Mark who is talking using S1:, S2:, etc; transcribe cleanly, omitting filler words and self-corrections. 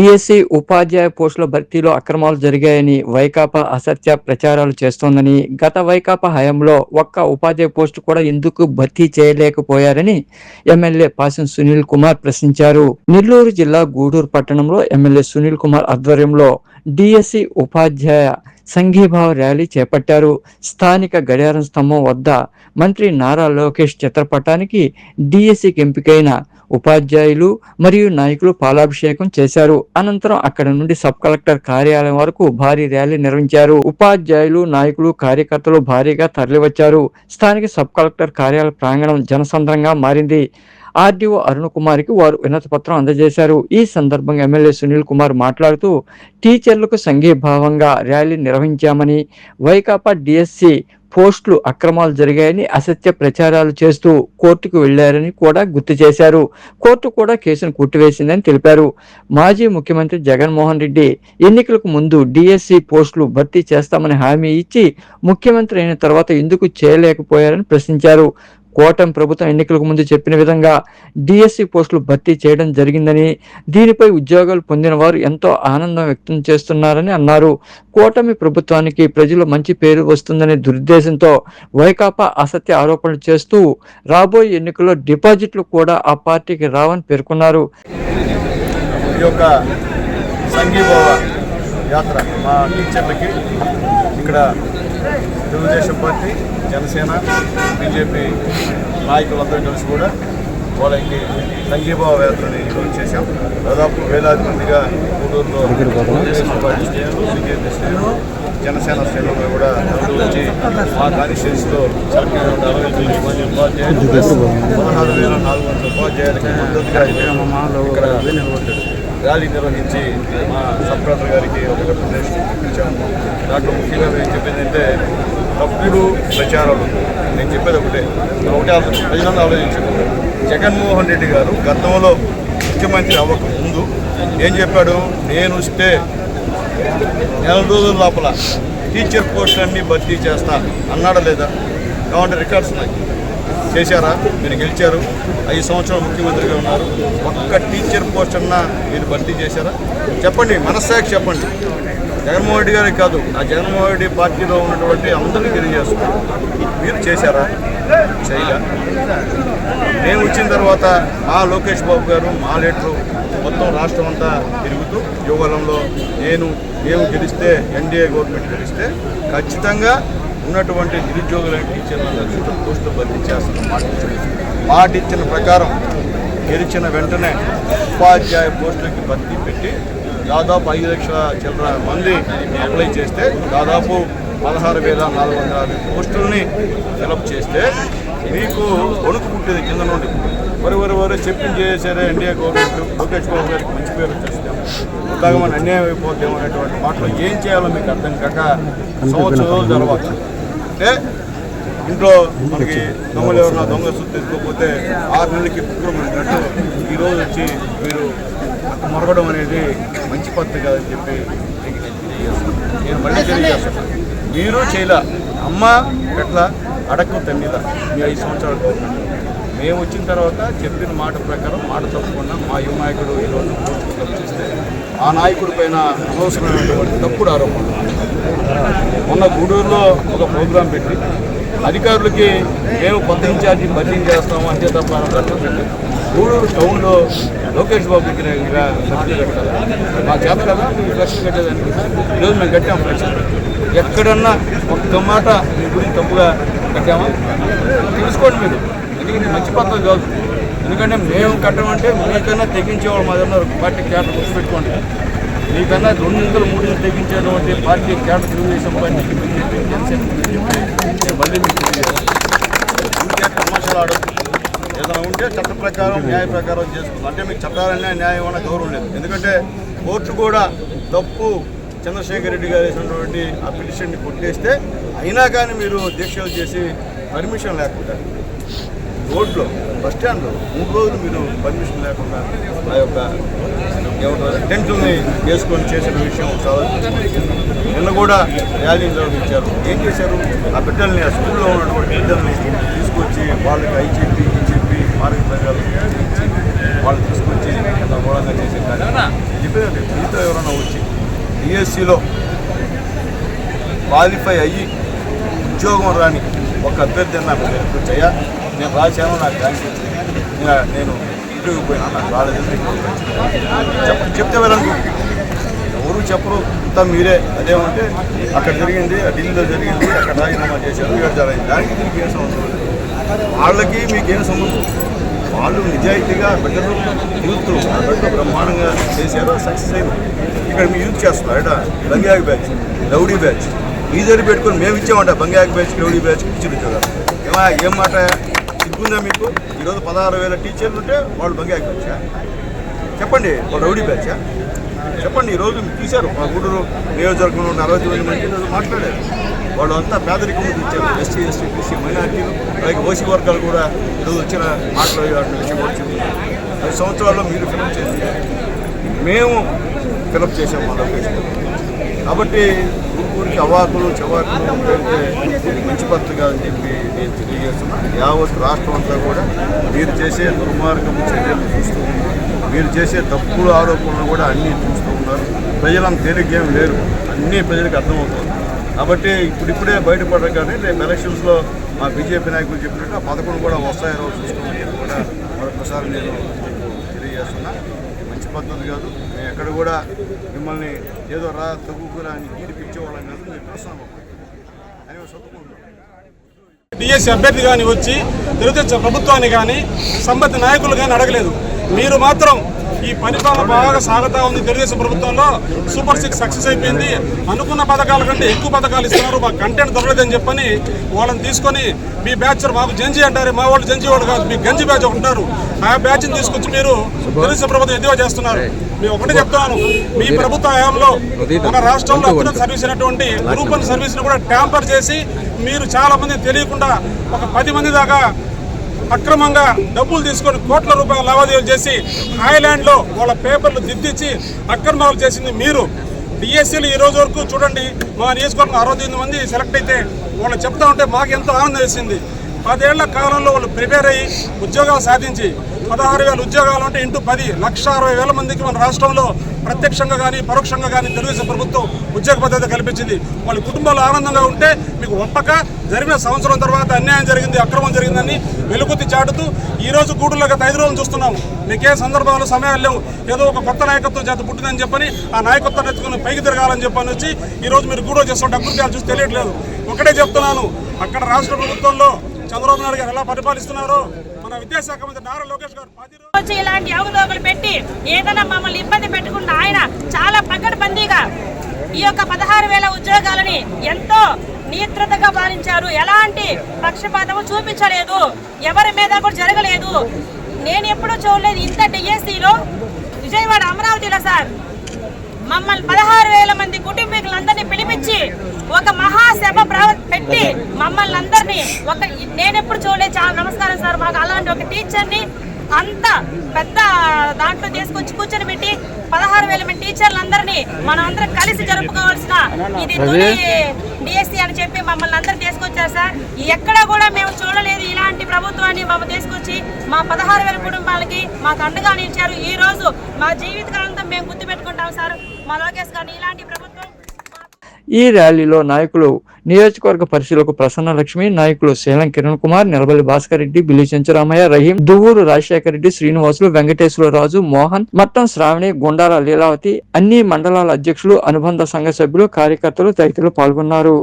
S1: DSC ఉపాధ్యాయ పోస్టుల భర్తీలో అక్రమాలు జరిగాయని వైకాపా అసత్య ప్రచారాలు చేస్తోందని, గత వైకాపా హయాంలో ఒక్క ఉపాధ్యాయ పోస్టు కూడా ఎందుకు భర్తీ చేయలేకపోయారని ఎమ్మెల్యే పాసం సునీల్ కుమార్ ప్రశ్నించారు. నెల్లూరు జిల్లా గూడూరు పట్టణంలో ఎమ్మెల్యే సునీల్ కుమార్ ఆధ్వర్యంలో డీఎస్సీ ఉపాధ్యాయ సంఘీభావ ర్యాలీ చేపట్టారు. స్థానిక గడియారం స్తంభం వద్ద మంత్రి నారా లోకేష్ చిత్రపటానికి డీఎస్సీకి ఎంపికైన ఉపాధ్యాయులు మరియు నాయకులు పాలాభిషేకం చేశారు. అనంతరం అక్కడ నుండి సబ్ కలెక్టర్ కార్యాలయం వరకు భారీ ర్యాలీ నిర్వహించారు. ఉపాధ్యాయులు, నాయకులు, కార్యకర్తలు భారీగా తరలివచ్చారు. స్థానిక సబ్ కలెక్టర్ కార్యాలయ ప్రాంగణం జనసంద్రంగా మారింది. ఆర్డీఓ అరుణ్ కుమార్కి వారు వినతి పత్రం అందజేశారు. ఈ సందర్భంగా ఎమ్మెల్యే సునీల్ కుమార్ మాట్లాడుతూ టీచర్లకు సంఘీభావంగా ర్యాలీ నిర్వహించామని, వైకాపా డీఎస్సీ పోస్టులు అక్రమాలు జరిగాయని అసత్య ప్రచారాలు చేస్తూ కోర్టుకు వెళ్లారని కూడా గుర్తు చేశారు. కోర్టు కూడా కేసును కొట్టివేసిందని తెలిపారు. మాజీ ముఖ్యమంత్రి జగన్మోహన్ రెడ్డి ఎన్నికలకు ముందు డీఎస్సీ పోస్టులు భర్తీ చేస్తామని హామీ ఇచ్చి ముఖ్యమంత్రి అయిన తర్వాత ఎందుకు చేయలేకపోయారని ప్రశ్నించారు. కూటమి ప్రభుత్వం ఎన్నికలకు ముందు చెప్పిన విధంగా డీఎస్సీ పోస్టులు భర్తీ చేయడం జరిగిందని, దీనిపై ఉద్యోగాలు పొందిన వారు ఎంతో ఆనందం వ్యక్తం చేస్తున్నారని అన్నారు. కూటమి ప్రభుత్వానికి ప్రజలు మంచి పేరు వస్తుందనే దురుద్దేశంతో వైకాపా అసత్య ఆరోపణలు చేస్తూ రాబోయే ఎన్నికల్లో డిపాజిట్లు కూడా ఆ పార్టీకి రావని పేర్కొన్నారు.
S2: ఈ యొక్క సంఘీభావ యాత్ర మా టీచర్లకి ఇక్కడ తెలుగుదేశం పార్టీ, జనసేన, బీజేపీ నాయకులందరూ కలిసి కూడా వాళ్ళకి సంఘీభావ యాత్రని ఈరోజు చేశాం. దాదాపు వేలాది మందిగా గూడూరులో తెలుగుదేశం పార్టీ శ్రేణులు, బీజేపీ శ్రేణులు, జనసేన శ్రేణులు కూడా అందరూ వచ్చి మా కాన్స్టిట్యూన్సీలో సెలెక్ట్ అయిన 69 మంది ఉపాధ్యాయులు 16,400 ఉపాధ్యాయులకి మద్దతుగా ఇక్కడ ర్యాలీ నిర్వహించి మా సబ్ కలెక్టర్ గారికి ఒక రిప్రజెంటేషన్ ఇచ్చాము. దాంట్లో ముఖ్యంగా మేము చెప్పిందంటే తప్పుడు ప్రచారాలు. నేను చెప్పేది ఒకటే ప్రజలందరూ ఆలోచించారు. జగన్మోహన్ రెడ్డి గారు గతంలో ముఖ్యమంత్రి అవ్వక ముందు ఏం చెప్పాడు? నేను వస్తే నెల రోజుల లోపల టీచర్ పోస్టులన్నీ భర్తీ చేస్తా అన్నాడా లేదా? కావాలంటే రికార్డ్స్ ఉన్నాయి. చేశారా? మీరు గెలిచారు, 5 సంవత్సరాలు ముఖ్యమంత్రిగా ఉన్నారు. ఒక్క టీచర్ పోస్ట్ అన్నా మీరు భర్తీ చేశారా? చెప్పండి, మనస్సాక్షి చెప్పండి. జగన్మోహన్ రెడ్డి గారికి కాదు, ఆ జగన్మోహన్ రెడ్డి పార్టీలో ఉన్నటువంటి అందరినీ తెలియజేస్తున్నారు. మీరు చేశారా? చేయగా మేము వచ్చిన తర్వాత మా లోకేష్ బాబు గారు, మా లీడరు మొత్తం రాష్ట్రం అంతా తిరుగుతూ యువగలంలో మేము గెలిస్తే, ఎన్డీఏ గవర్నమెంట్ గెలిస్తే ఖచ్చితంగా ఉన్నటువంటి నిరుద్యోగులైన టీచర్లందరూ పోస్టులు భర్తీ చేస్తాం మాట ఇచ్చిన ప్రకారం గెలిచిన వెంటనే ఉపాధ్యాయ పోస్టులకి భర్తీ పెట్టి దాదాపు 5 లక్షల చిల్లర మంది అప్లై చేస్తే దాదాపు 16,450 పోస్టుల్ని ఫిలప్ చేస్తే మీకు వణుకు పుట్టేది కింద నుండి. వరి చెప్పింది చేశారే ఎన్డీఏ గవర్నమెంట్, లోకేష్ బాబు గారికి మంచి పేరు వచ్చేస్తాం, అలాగే మన అన్యాయం అయిపోతాం అనేటువంటి మాటలు ఏం చేయాలో మీకు అర్థం కాక సంవత్సరాలు జరగవచ్చు. అంటే ఇంట్లో మనకి దొంగలు ఎవరన్నా దొంగ సుత్తు తీసుకోకపోతే 6 నెలలకి కుక్కలు పడినట్టు ఈరోజు వచ్చి మీరు మొరగడం అనేది మంచి పద్ధతి కాదని చెప్పి నేను మళ్ళీ తెలియజేస్తాను. మీరు చేయలే, అమ్మ ఎట్లా అడక్కు తన్నీలా మీ 5 సంవత్సరాలు గవర్నమెంట్. మేము వచ్చిన తర్వాత చెప్పిన మాట ప్రకారం మాట తప్పకుండా మా యువ నాయకుడు ఈరోజు చేస్తే ఆ నాయకుడి పైన అనవసరమైనటువంటి తప్పుడు ఆరోపణలు. మొన్న గూడూరులో ఒక ప్రోగ్రాం పెట్టి అధికారులకి మేము కొత్త ఇన్ఛార్జి భర్తీ చేస్తాము అంతే తప్ప లక్షలు పెట్టి గూడూరు టౌన్లో లోకేష్ బాబు దగ్గర లక్షలు కట్టాలి. మా చేత కదా మీకు లక్షలు కట్టేదానికి ఈరోజు మేము కట్టాము లక్షలు. ఎక్కడన్నా ఒక్క మాట మీ గురించి తప్పుగా కట్టామా తెలుసుకోండి మీరు. ఎందుకంటే మంచి పద్ధతి కాదు. ఎందుకంటే మేము కట్టమంటే మీకన్నా తెగించేవాళ్ళు మా దగ్గర పార్టీ క్యాటర్ గుర్తుపెట్టుకోండి. మీకన్నా 200-300 తెగించేటువంటి పార్టీ క్యాటర్ తెలుగుదేశం పార్టీ జనసేన మళ్ళీ మీకు ఇంకే తమాషాలు ఆడదు. ఏదైనా ఉంటే చట్ట ప్రకారం న్యాయ ప్రకారం చేసుకుంటాం. అంటే మీకు చట్టాలనే న్యాయం అన్న గౌరవం లేదు. ఎందుకంటే కోర్టు కూడా తప్పు చంద్రశేఖర్ రెడ్డి గారు వేసినటువంటి ఆ పిటిషన్ని కొట్టేస్తే అయినా కానీ మీరు దీక్షలు చేసి పర్మిషన్ లేకుండా రోడ్లో బస్ స్టాండ్లో 3 రోజులు మీరు పర్మిషన్ లేకుండా ఆ యొక్క ఏమంటారు టెంట్లని వేసుకొని చేసిన విషయం చాలా. నిన్న కూడా ర్యాలీ నిర్వహించారు. ఏం చేశారు? ఆ బిడ్డల్ని, ఆ స్కూల్లో ఉన్నటువంటి బిడ్డల్ని తీసుకొచ్చి వాళ్ళకి అయి చెప్పి మార్గదర్శకాలు ఇచ్చి వాళ్ళు తీసుకొచ్చి మూలంగా చేసే కార్యక్రమం చెప్పేది. మీతో ఎవరైనా వచ్చి డిఎస్సిలో క్వాలిఫై అయ్యి ఉద్యోగం రాని ఒక అభ్యర్థి నాకు వచ్చాయా, నేను రాశాను, నాకు ర్యాంక్ వచ్చింది, నేను ఇంటర్వ్యూ పోయినా, నాకు రాలేదు, చెప్తే వెళ్ళండి. ఎవరు చెప్పరు, అంతా మీరే. అదేమంటే అక్కడ జరిగింది, ఢిల్లీలో జరిగింది, అక్కడ రాజీనామా చేశారు, ఇక్కడ జరిగింది, దానికి దీనికి ఏం సంబంధం లేదు. వాళ్ళకి మీకేం సంబంధం? వాళ్ళు నిజాయితీగా బిడ్డలు యూత్ బిడ్డలు బ్రహ్మాండంగా చేశారు, సక్సెస్ అయ్యారు. ఇక్కడ మీ యూత్ చేస్తున్నారు ఇక్కడ బంగాగి బ్యాచ్, రౌడీ బ్యాచ్ ఈజరీ పెట్టుకొని మేము ఇచ్చామంట. బంగాగి బ్యాచ్, రౌడీ బ్యాచ్ ఇచ్చిన ఉద్యోగాలు ఏం మాట సిగ్గుందా మీకు? ఈరోజు 16,000 టీచర్లు ఉంటే వాళ్ళు బంగాగి బ్యాచా? చెప్పండి, వాళ్ళు రౌడీ బ్యాచా? చెప్పండి. ఈరోజు తీశారు మా గూడూరు నియోజకవర్గంలో 49 మంది మాట్లాడారు. వాళ్ళు అంతా పేదరికం నుంచి వచ్చారు. ఎస్సీ, ఎస్టీ, బీసీ, మైనార్టీలు, అలాగే ఓసీ వర్గాలు కూడా ఈరోజు వచ్చిన మాటలు విషయం వచ్చింది. 5 సంవత్సరాల్లో మీరు ఫిలప్ చేసి మేము ఫిలప్ చేసాము మా లొకేషన్. కాబట్టి ఊరికి అవాకులు చవాకులు మంచి పద్ధతి కాదని చెప్పి నేను తెలియజేస్తున్నా. యావత్ రాష్ట్రం అంతా కూడా మీరు చేసే దుర్మార్గం చర్యలు చూస్తూ ఉంది, మీరు చేసే తప్పులు ఆరోపణలు కూడా అన్నీ చూస్తూ ఉన్నారు. ప్రజలంతా తేలికేం లేరు, అన్నీ ప్రజలకు అర్థమవుతుంది. కాబట్టి ఇప్పుడిప్పుడే బయటపడరు. కానీ రేపు ఎలక్షన్స్లో మా బీజేపీ నాయకులు చెప్పినట్టు ఆ 11 కూడా వస్తాయో చూసుకోండి అని కూడా మరొకసారి నేను తెలియజేస్తున్నా. మంచి పద్ధతి కాదు. మేము ఎక్కడ కూడా మిమ్మల్ని ఏదో తగ్గుకురా అని గీడిపించేవాళ్ళం కాదు. మేము చూస్తున్నాము అని చదువుకుంటున్నాం.
S3: డిఎస్సి అభ్యర్థి కానీ వచ్చి తెలుగుదేశం ప్రభుత్వాన్ని కానీ సంబంధిత నాయకులు కానీ అడగలేదు. మీరు మాత్రం ఈ పరిపాలన బాగా సాగుతూ ఉంది. తెలుగుదేశం ప్రభుత్వంలో సూపర్ 6 సక్సెస్ అయిపోయింది, అనుకున్న పథకాల కంటే ఎక్కువ పథకాలు ఇస్తున్నారు, మాకు కంటెంట్ దొరకలేదని చెప్పని వాళ్ళని తీసుకొని మీ బ్యాచ్ మాకు జంజీ అంటారు, మా వాళ్ళు జంజీ వాళ్ళు కాదు, మీ గంజి బ్యాచ్ ఒకటి ఉంటారు, ఆ బ్యాచ్ని తీసుకొచ్చి మీరు తెలుగుదేశం ప్రభుత్వం ఎదువ చేస్తున్నారు. మేము ఒకటే చెప్తున్నాను, మీ ప్రభుత్వ హయాంలో మన రాష్ట్రంలో అత్యున్నత సర్వీస్ అయినటువంటి గ్రూప్ 1 సర్వీస్ని కూడా ట్యాంపర్ చేసి మీరు చాలా మంది తెలియకుండా ఒక 10 మంది దాకా అక్రమంగా డబ్బులు తీసుకొని కోట్ల రూపాయల లావాదేవీలు చేసి హాయ్లాండ్లో వాళ్ళ పేపర్లు దిద్దించి అక్రమాలు చేసింది మీరు. డిఎస్సీలు ఈ రోజు వరకు చూడండి, మా నియోజకవర్గం 68 మంది సెలెక్ట్ అయితే వాళ్ళు చెప్తా ఉంటే మాకు ఎంతో ఆనందం వేసింది. 10 ఏళ్ల కాలంలో వాళ్ళు ప్రిపేర్ అయ్యి ఉద్యోగాలు సాధించి 16,000 ఉద్యోగాలు అంటే ఇంటూ 10 1,60,000 మందికి మన రాష్ట్రంలో ప్రత్యక్షంగా కానీ పరోక్షంగా కానీ తెలుగుదేశం ప్రభుత్వం ఉద్యోగ భద్రత కల్పించింది. వాళ్ళ కుటుంబాలు ఆనందంగా ఉంటే మీకు ఒప్పక జరిగిన సంవత్సరం తర్వాత అన్యాయం జరిగింది, అక్రమం జరిగిందని వెలుగుత్తి చాటుతూ ఈరోజు గూడూరులో గత 5 రోజులు చూస్తున్నాము. మీకే సందర్భాలు సమయాలు లేవు, ఏదో ఒక కొత్త నాయకత్వం చేత పుట్టిందని చెప్పని ఆ నాయకత్వం ఎత్తుకుని పైకి తిరగాలని చెప్పని వచ్చి ఈరోజు మీరు గూడూరు చేస్తున్న అభివృద్ధి చూసి తెలియట్లేదు. ఒకటే చెప్తున్నాను, అక్కడ రాష్ట్ర ప్రభుత్వంలో చంద్రబాబు నాయుడు గారు ఎలా పరిపాలిస్తున్నారో మన విద్యాశాఖ మంత్రి నారా లోకేష్ గారు 10 రోజులు
S4: ఇలాంటి అవలోకలు పెట్టి ఏదైనా మమ్మల్ని ఇబ్బంది పెట్టుకున్న ఆయన చాలా పకడ్బందీగా ఈ యొక్క 16,000 ఉద్యోగాలని ఎంతో నియంత్రితగా పాలించారు. ఎలాంటి పక్షపాతము చూపించలేదు, ఎవరి మీద కూడా జరగలేదు. నేను ఎప్పుడూ చూడలేదు ఇంత డిఎస్సిలో విజయవాడ అమరావతిలో సార్ మమ్మల్ని 16,000 మంది కుటుంబీకులందరినీ పిలిపించి ఒక మహాసభ పెట్టి మమ్మల్ని అందరినీ నేనెప్పుడు చూడలేదు. చాలా నమస్కారం సార్, మాకు అలాంటి ఒక టీచర్ని అంత పెద్ద దాంట్లో తీసుకొచ్చి కూర్చొని పెట్టి 16,000 మంది టీచర్లందరినీ మనం అందరం కలిసి జరుపుకోవాల్సిన ఇది డిఎస్సి అని చెప్పి మమ్మల్ని అందరూ తీసుకొచ్చారు సార్. ఎక్కడా కూడా మేము చూడలేదు ఇలాంటి ప్రభుత్వాన్ని మమ్మల్ని తీసుకొచ్చి మా 16,000 కుటుంబాలకి మాకు అండగా నిలిచారు. ఈ రోజు మా జీవితకాలంతో మేము గుర్తుపెట్టుకుంటాం సార్ మా లోకేష్ గారిని. ఇలాంటి ప్రభుత్వం.
S1: ఈ ర్యాలీలో నాయకులు నియోజకవర్గ పరిశీలకులు ప్రసన్న లక్ష్మి, నాయకులు సేలం కిరణ్ కుమార్, నిలబల్లి భాస్కర్ రెడ్డి, బిల్లి చెంచురామయ్య, రహీం, దువ్వూరు రాజశేఖర రెడ్డి, శ్రీనివాసులు, వెంకటేశ్వరరాజు, మోహన్, మట్టం శ్రావణి, గుండాల లీలావతి, అన్ని మండలాల అధ్యక్షులు, అనుబంధ సంఘ సభ్యులు, కార్యకర్తలు తదితరులు పాల్గొన్నారు.